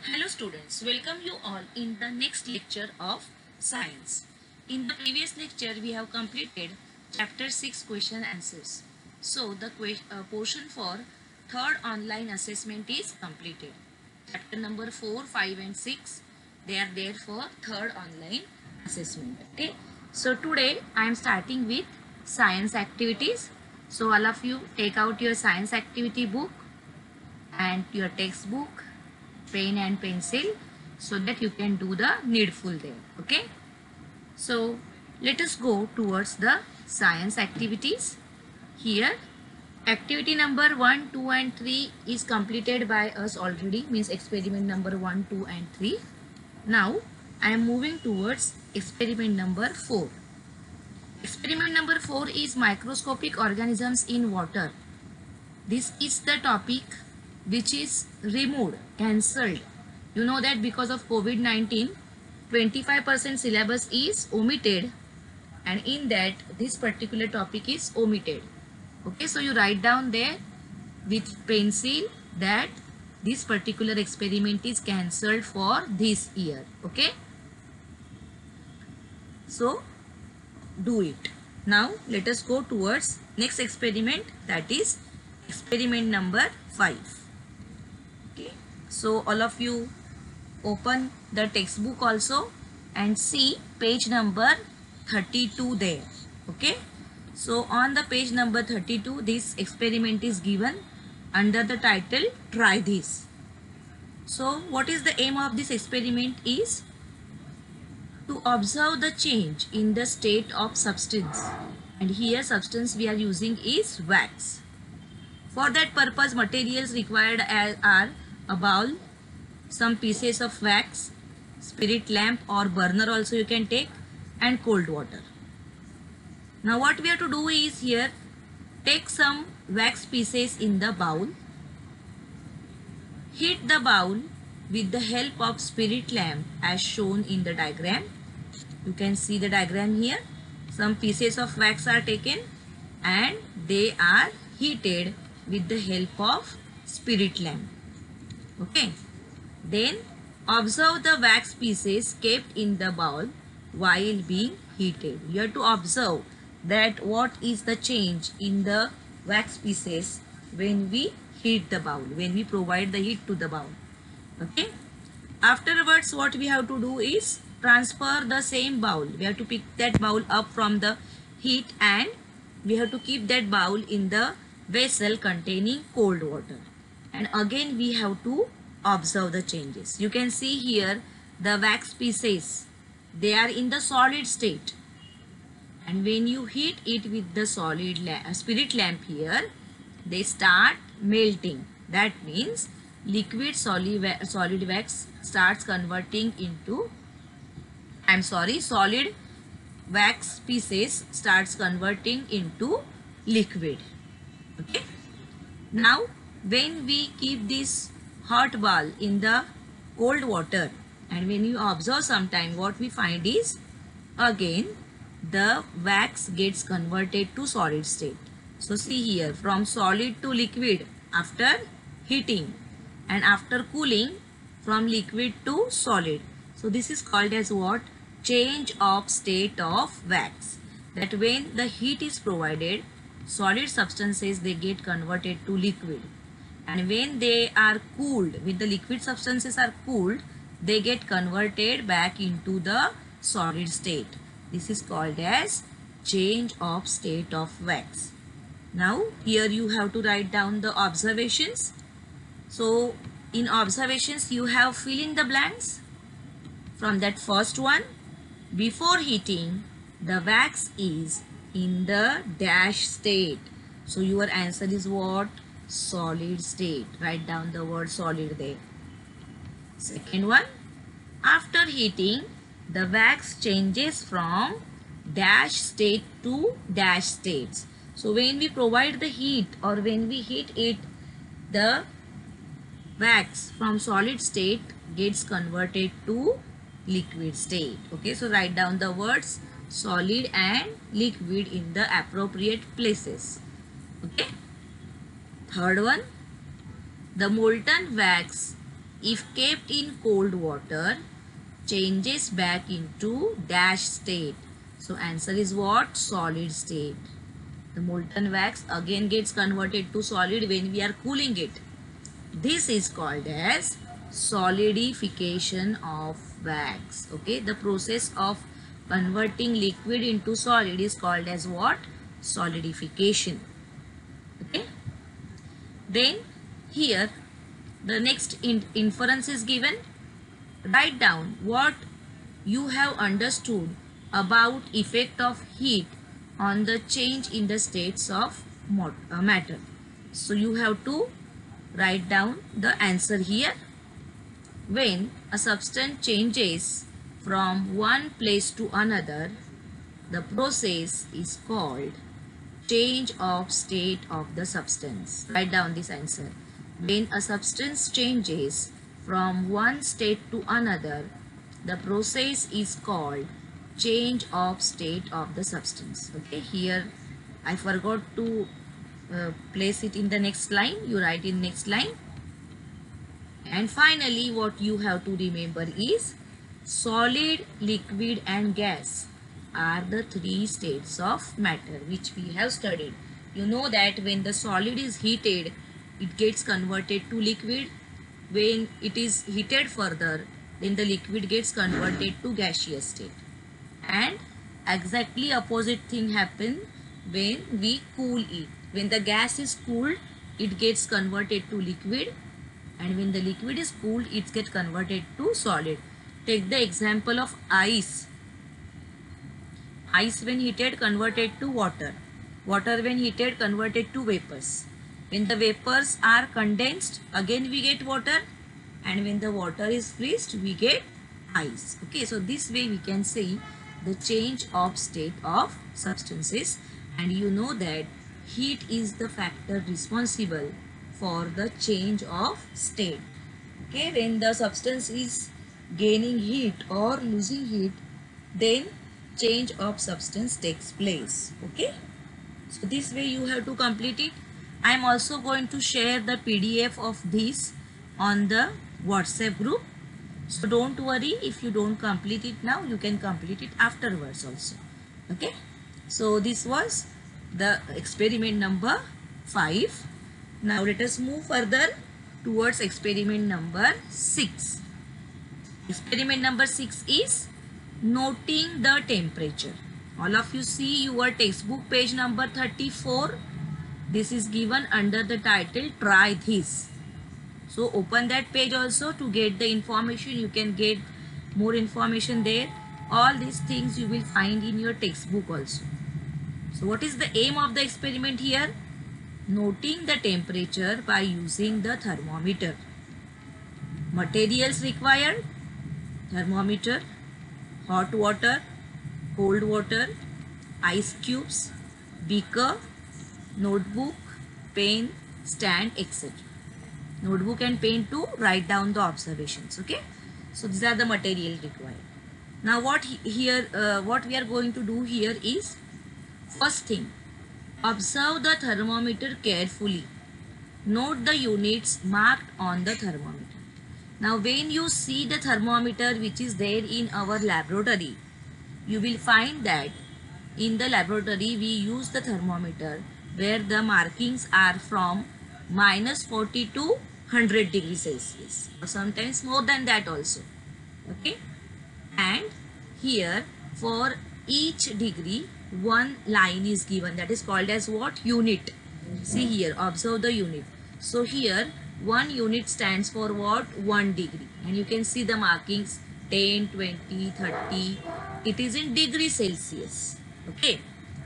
Hello students, welcome you all in the next lecture of science. In the previous lecture we have completed chapter 6 question answers. So the portion for third online assessment is completed. Chapter number 4, 5 and 6 they are there for third online assessment. Okay. So today I am starting with science activities. So all of you take out your science activity book and your textbook, pen and pencil so that you can do the needful there. Okay. So let us go towards the science activities. Here activity number 1, 2 and 3 is completed by us already, means experiment number 1, 2 and 3. Now I am moving towards experiment number 4. Experiment number 4 is microscopic organisms in water. This is the topic which is removed, cancelled. You know that because of COVID-19, 25% syllabus is omitted, and in that this particular topic is omitted. Okay, so you write down there with pencil that this particular experiment is cancelled for this year. Okay, so do it. Now let us go towards next experiment, that is experiment number 5. Okay, so all of you open the textbook also and see page number 32 there. Okay, so on the page number 32 this experiment is given under the title try this. So what is the aim of this experiment is to observe the change in the state of substance, and here substance we are using is wax. For that purpose materials required are a bowl, some pieces of wax, spirit lamp or burner also you can take, and cold water. Now what we have to do is here take some wax pieces in the bowl, heat the bowl with the help of spirit lamp as shown in the diagram. You can see the diagram here. Some pieces of wax are taken and they are heated with the help of spirit lamp. Okay. Then observe the wax pieces kept in the bowl while being heated. You have to observe that what is the change in the wax pieces when we heat the bowl, when we provide the heat to the bowl. Okay. Afterwards what we have to do is transfer the same bowl. We have to pick that bowl up from the heat and we have to keep that bowl in the vessel containing cold water. And again we have to observe the changes. You can see here the wax pieces, they are in the solid state, and when you heat it with the spirit lamp here, they start melting. That means liquid solid wax starts converting into, solid wax pieces starts converting into liquid. Okay. Now when we keep this hot ball in the cold water and when you observe sometime, what we find is again the wax gets converted to solid state. So see here, from solid to liquid after heating, and after cooling from liquid to solid. So this is called as what? Change of state of wax. That when the heat is provided, solid substances they get converted to liquid, and when they are cooled, when the liquid substances are cooled, they get converted back into the solid state. This is called as change of state of wax. Now here you have to write down the observations. So in observations you have fill in the blanks. From that first one, before heating the wax is in the dash state. So your answer is what? Solid state. Write down the word solid there. Second one, after heating the wax changes from dash state to dash states. So when we provide the heat or when we heat it, the wax from solid state gets converted to liquid state. Okay, so write down the words solid and liquid in the appropriate places. Okay. Third one, the molten wax if kept in cold water, changes back into dash state. So answer is what? Solid state. The molten wax again gets converted to solid when we are cooling it. This is called as solidification of wax. Okay, the process of converting liquid into solid is called as what? Solidification. Okay, then here the next inference is given. Write down what you have understood about effect of heat on the change in the states of matter. So you have to write down the answer here. When a substance changes from one place to another, the process is called change of state of the substance. Write down this answer. When a substance changes from one state to another, the process is called change of state of the substance. Okay, here I forgot to place it in the next line. You write in next line. And finally, what you have to remember is solid, liquid and gas are the three states of matter which we have studied. You know that when the solid is heated, it gets converted to liquid. When it is heated further, then the liquid gets converted to gaseous state. And exactly opposite thing happen when we cool it. When the gas is cooled, it gets converted to liquid, and when the liquid is cooled, it gets converted to solid. Take the example of ice. Ice when heated converted to water. Water when heated converted to vapors. When the vapors are condensed, again we get water, and when the water is freezed, we get ice. Okay, so this way we can say the change of state of substances, and you know that heat is the factor responsible for the change of state. Okay, when the substance is gaining heat or losing heat, then change of substance takes place. Okay, so this way you have to complete it. I am also going to share the PDF of this on the WhatsApp group. So don't worry, if you don't complete it now, you can complete it afterwards also. Okay, so this was the experiment number 5. Now let us move further towards experiment number 6. Experiment number 6 is noting the temperature. All of you see your textbook page number 34. This is given under the title Try This. So open that page also to get the information. You can get more information there. All these things you will find in your textbook also. So what is the aim of the experiment here? Noting the temperature by using the thermometer. Materials required: thermometer, hot water, cold water, ice cubes, beaker, notebook, pen, stand, etc. Notebook and pen to write down the observations. Okay, so these are the material required. Now what we are going to do here is, first thing, observe the thermometer carefully. Note the units marked on the thermometer. Now when you see the thermometer which is there in our laboratory, you will find that in the laboratory we use the thermometer where the markings are from -40 to 100 degrees Celsius, or sometimes more than that also. Okay, and here for each degree one line is given, that is called as what? Unit. See here, observe the unit. So here 1 unit stands for what? 1 degree, and you can see the markings 10, 20, 30. It is in degree Celsius. Okay,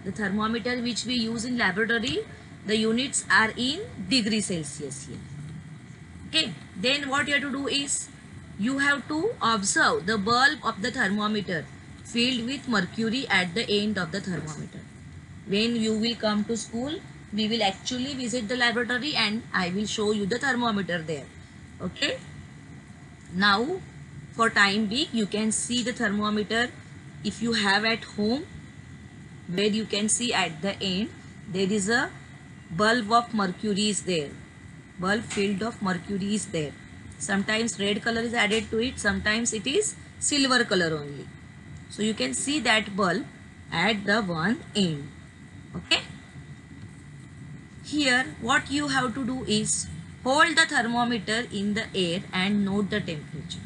the thermometer which we use in laboratory, the units are in degree Celsius here. Okay, then what you have to do is, you have to observe the bulb of the thermometer filled with mercury at the end of the thermometer. When you will come to school, we will actually visit the laboratory and I will show you the thermometer there. Okay, now for time being you can see the thermometer if you have at home, where you can see at the end there is a bulb of mercury is there. Bulb filled of mercury is there. Sometimes red color is added to it, sometimes it is silver color only. So you can see that bulb at the one end. Okay. Here what you have to do is hold the thermometer in the air and note the temperature.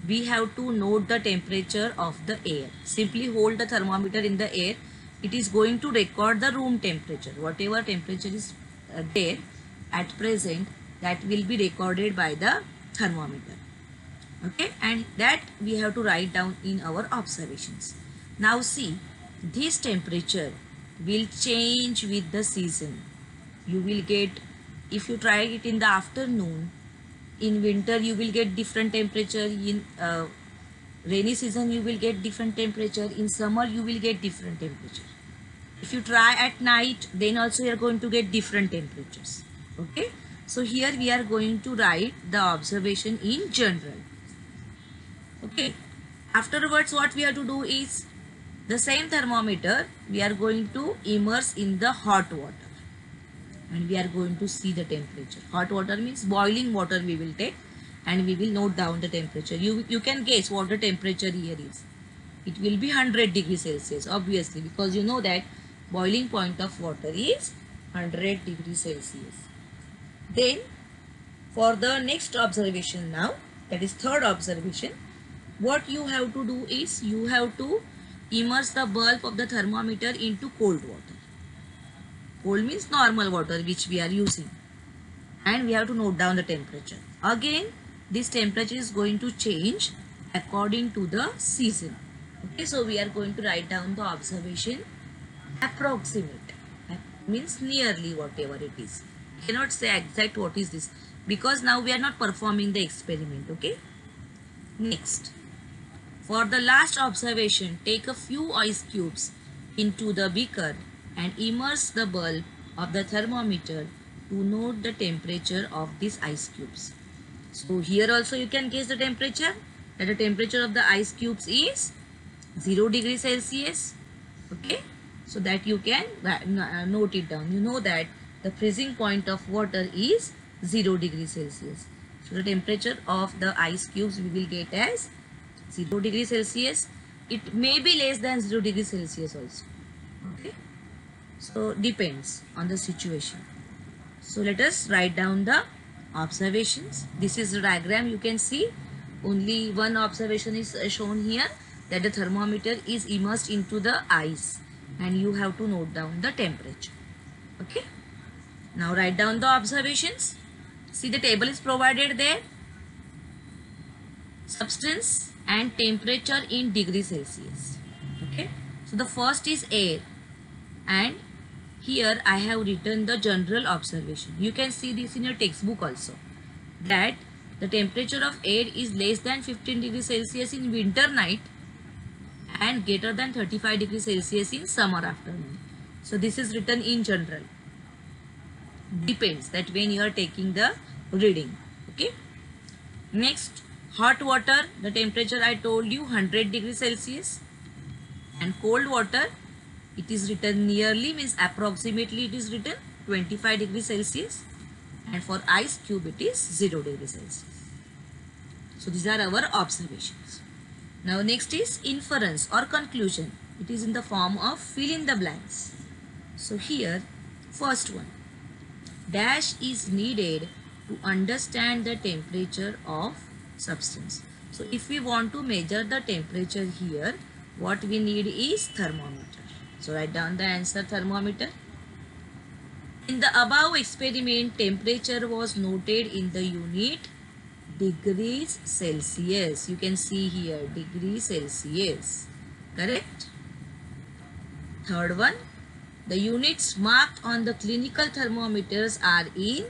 We have to note the temperature of the air. Simply hold the thermometer in the air. It is going to record the room temperature. Whatever temperature is there at present, that will be recorded by the thermometer. Okay, and that we have to write down in our observations. Now see, this temperature will change with the season. You will get, if you try it in the afternoon, in winter you will get different temperature, in rainy season you will get different temperature, in summer you will get different temperature. If you try at night, then also you are going to get different temperatures. Okay, so here we are going to write the observation in general. Okay, afterwards what we have to do is, the same thermometer we are going to immerse in the hot water and we are going to see the temperature. Hot water means boiling water we will take and we will note down the temperature. You can guess what the temperature here is. It will be 100 degrees Celsius, obviously, because you know that boiling point of water is 100 degrees Celsius. Then for the next observation now, that is third observation, what you have to do is you have to immerse the bulb of the thermometer into cold water. Cold means normal water which we are using, and we have to note down the temperature. Again, this temperature is going to change according to the season. Okay, so we are going to write down the observation approximate. Means nearly whatever it is. Cannot say exact what is this, because now we are not performing the experiment. Okay. Next, for the last observation, take a few ice cubes into the beaker and immerse the bulb of the thermometer to note the temperature of these ice cubes. So here also you can guess the temperature, that the temperature of the ice cubes is 0 degrees Celsius. Okay, so that you can note it down. You know that the freezing point of water is 0 degrees Celsius. So the temperature of the ice cubes we will get as 0 degrees Celsius. It may be less than 0 degrees Celsius also. Okay, so depends on the situation. So let us write down the observations. This is the diagram. You can see only one observation is shown here, that the thermometer is immersed into the ice and you have to note down the temperature. Okay, now write down the observations. See, the table is provided there. Substance and temperature in degrees Celsius. Okay, so the first is air, and here I have written the general observation. You can see this in your textbook also, that the temperature of air is less than 15 degrees Celsius in winter night and greater than 35 degrees Celsius in summer afternoon. So this is written in general. Depends that when you are taking the reading. Okay. Next, hot water, the temperature I told you 100 degrees Celsius, and cold water, it is written nearly, means approximately it is written 25 degrees Celsius, and for ice cube it is 0 degrees Celsius. So these are our observations. Now next is inference or conclusion. It is in the form of fill in the blanks. So here, first one, dash is needed to understand the temperature of substance. So if we want to measure the temperature here, what we need is thermometer. So write down the answer, thermometer. In the above experiment, temperature was noted in the unit degrees Celsius. You can see here degrees Celsius. Correct? Third one, the units marked on the clinical thermometers are in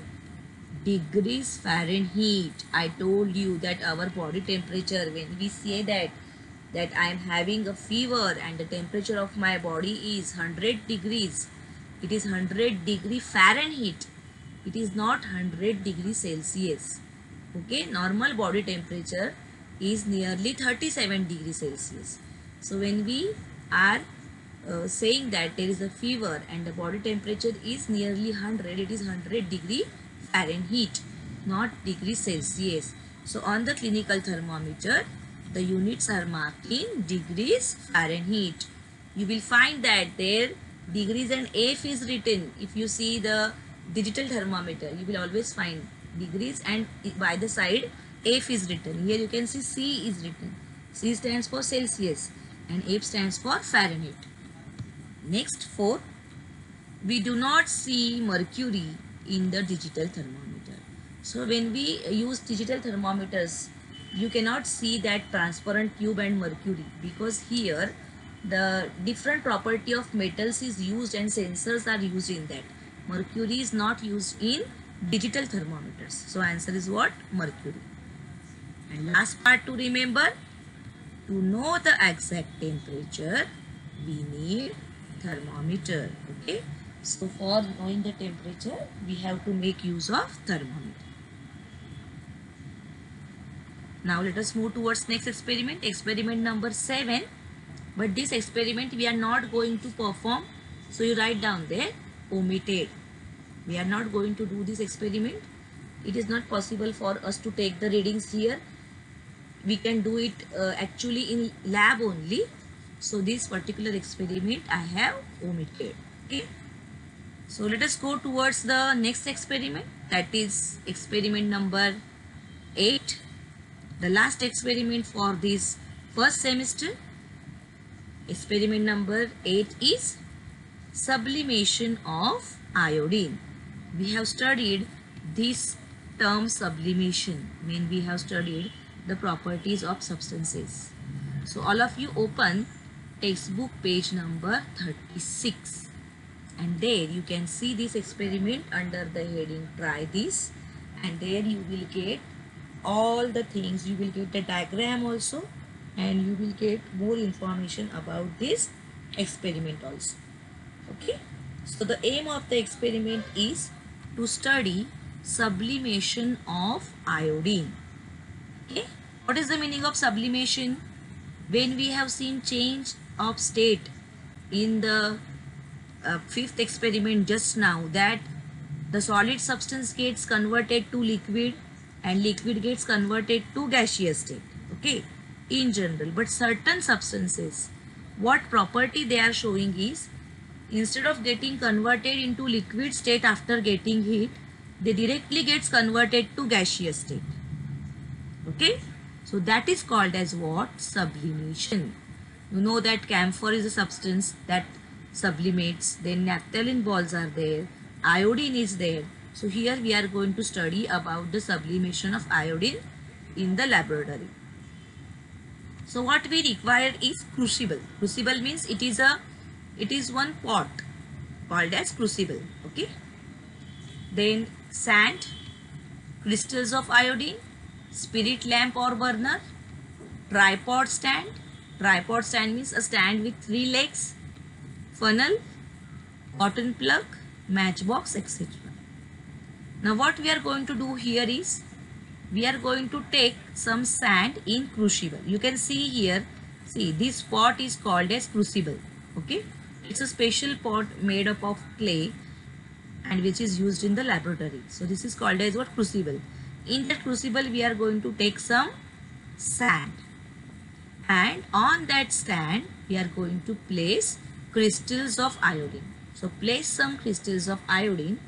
degrees Fahrenheit. I told you that our body temperature, when we say that I am having a fever and the temperature of my body is 100 degrees, it is 100 degree Fahrenheit. It is not 100 degrees Celsius. Okay, normal body temperature is nearly 37 degrees Celsius. So when we are saying that there is a fever and the body temperature is nearly 100, it is 100 degree Fahrenheit, not degree Celsius. So on the clinical thermometer, the units are marked in degrees Fahrenheit. You will find that there degrees and F is written. If you see the digital thermometer, you will always find degrees and by the side F is written. Here you can see C is written. C stands for Celsius and F stands for Fahrenheit. Next, 4. We do not see mercury in the digital thermometer. So when we use digital thermometers, you cannot see that transparent tube and mercury, because here the different property of metals is used and sensors are used in that. Mercury is not used in digital thermometers. So answer is what? Mercury. And last part to remember, to know the exact temperature, we need thermometer. Okay. So for knowing the temperature, we have to make use of thermometer. Now let us move towards next experiment, experiment number 7. But this experiment we are not going to perform. So you write down there, omitted. We are not going to do this experiment. It is not possible for us to take the readings here. We can do it actually in lab only. So this particular experiment I have omitted. Okay. So let us go towards the next experiment, that is experiment number 8. The last experiment for this first semester. Experiment number 8 is sublimation of iodine. We have studied this term sublimation when we have studied the properties of substances. So all of you open textbook page number 36. And there you can see this experiment under the heading try this, and there you will get all the things. You will get the diagram also, and you will get more information about this experiment also. Okay. So the aim of the experiment is to study sublimation of iodine. Okay. What is the meaning of sublimation? When we have seen change of state in the fifth experiment just now, that the solid substance gets converted to liquid and liquid gets converted to gaseous state. Okay, in general. But certain substances, what property they are showing is, instead of getting converted into liquid state after getting heat, they directly gets converted to gaseous state. Okay, so that is called as what? Sublimation. You know that camphor is a substance that sublimates. Then naphthalene balls are there, iodine is there. So here we are going to study about the sublimation of iodine in the laboratory. So what we require is crucible. Crucible means it is one pot called as crucible. Okay. Then sand, crystals of iodine, spirit lamp or burner, tripod stand. Tripod stand means a stand with 3 legs, funnel, cotton plug, matchbox, etc. Now what we are going to do here is, we are going to take some sand in crucible. You can see here, see this pot is called as crucible. Okay, it's a special pot made up of clay and which is used in the laboratory. So this is called as what? Crucible. In that crucible we are going to take some sand, and on that stand we are going to place crystals of iodine. So place some crystals of iodine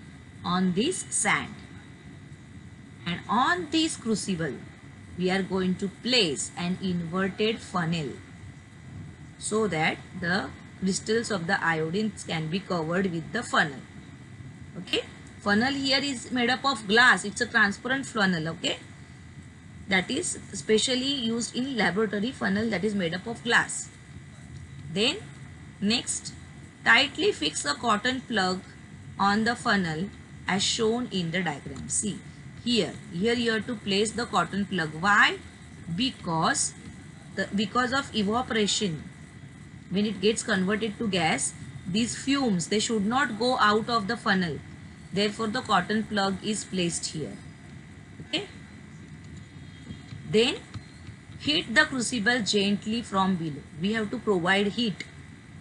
on this sand, and on this crucible we are going to place an inverted funnel so that the crystals of the iodine can be covered with the funnel. Okay, funnel here is made up of glass. It's a transparent funnel. Okay, that is specially used in laboratory funnel that is made up of glass. Then next, tightly fix a cotton plug on the funnel as shown in the diagram. See here you have to place the cotton plug. Why? Because of evaporation, when it gets converted to gas, these fumes, they should not go out of the funnel. Therefore the cotton plug is placed here. Okay. Then heat the crucible gently from below. We have to provide heat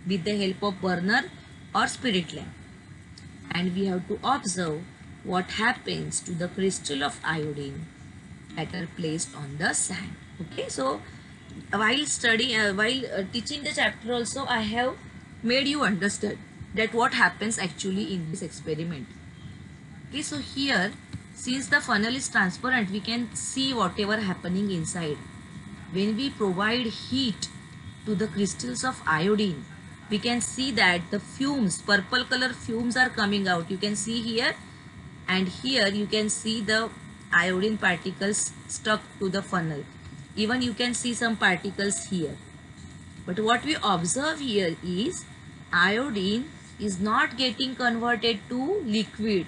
with the help of burner or spirit lamp, and we have to observe what happens to the crystal of iodine that are placed on the sand. Okay, so while studying, while teaching the chapter also, I have made you understand that what happens actually in this experiment. Okay, so here, since the funnel is transparent, we can see whatever happening inside. When we provide heat to the crystals of iodine, we can see that the fumes, purple color fumes are coming out. You can see here, and here you can see the iodine particles stuck to the funnel. Even you can see some particles here. But what we observe here is iodine is not getting converted to liquid.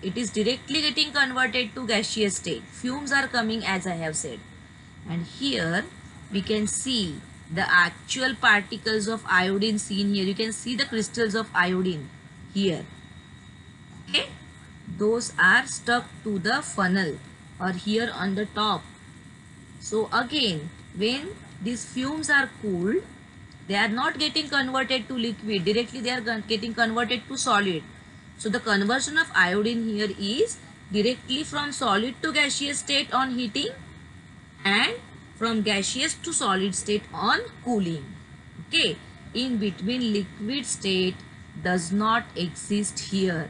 It is directly getting converted to gaseous state. Fumes are coming, as I have said. And here we can see the actual particles of iodine seen here. You can see the crystals of iodine here. Okay, those are stuck to the funnel or here on the top. So again, when these fumes are cooled, they are not getting converted to liquid. Directly they are getting converted to solid. So the conversion of iodine here is directly from solid to gaseous state on heating and from gaseous to solid state on cooling. Okay, in between liquid state does not exist here.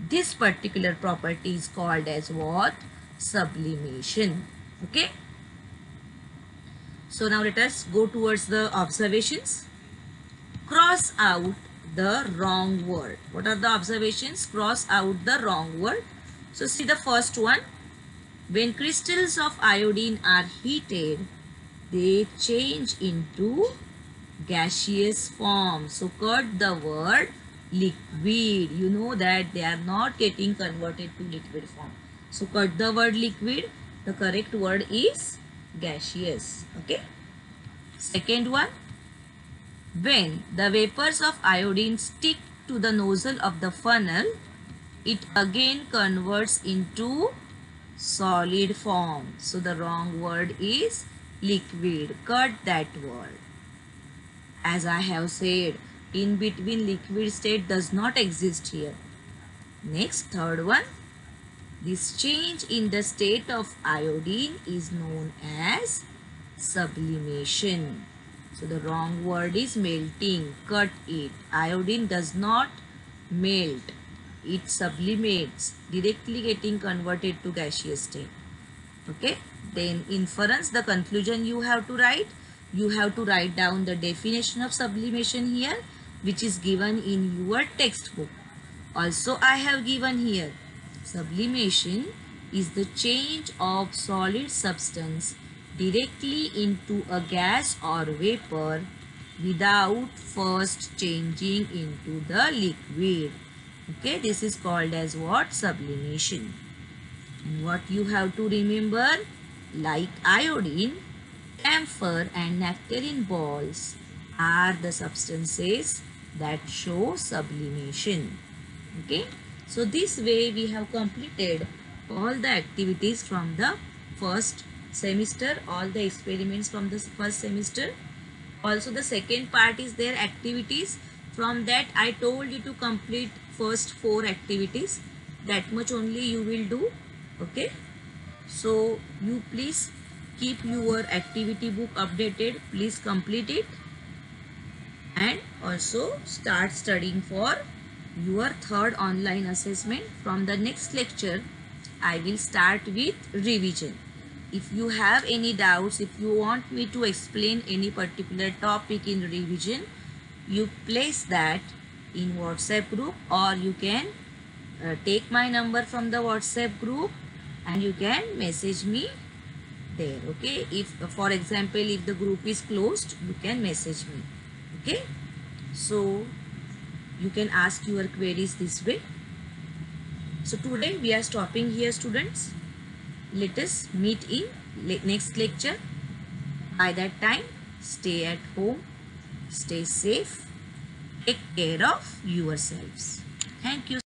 This particular property is called as what? Sublimation. Okay. So now let us go towards the observations. Cross out the wrong word. What are the observations? Cross out the wrong word. So see the first one. When crystals of iodine are heated, they change into gaseous form. So cut the word liquid. You know that they are not getting converted to liquid form. So cut the word liquid. The correct word is gaseous. Okay. Second one. When the vapors of iodine stick to the nozzle of the funnel, it again converts into solid form. So the wrong word is liquid. Cut that word. As I have said, in between liquid state does not exist here. Next, third one. This change in the state of iodine is known as sublimation. So the wrong word is melting. Cut it. Iodine does not melt. It sublimates, directly getting converted to gaseous state. Okay. Then inference, the conclusion you have to write. You have to write down the definition of sublimation here, which is given in your textbook. Also, I have given here. Sublimation is the change of solid substance directly into a gas or vapor without first changing into the liquid. Okay, this is called as what? Sublimation. And what you have to remember, like iodine, camphor and nectarine balls are the substances that show sublimation. Okay, so this way we have completed all the activities from the first semester, all the experiments from the first semester. Also the second part is their activities. From that I told you to complete first 4 activities. That much only you will do. Okay, so you please keep your activity book updated. Please complete it and also start studying for your third online assessment. From the next lecture I will start with revision. If you have any doubts, if you want me to explain any particular topic in revision, you place that in WhatsApp group, or you can take my number from the WhatsApp group and you can message me there. Okay, if for example if the group is closed, you can message me. Okay, so you can ask your queries this way. So today we are stopping here, students. Let us meet in next lecture. By that time, stay at home, stay safe, take care of yourselves. Thank you.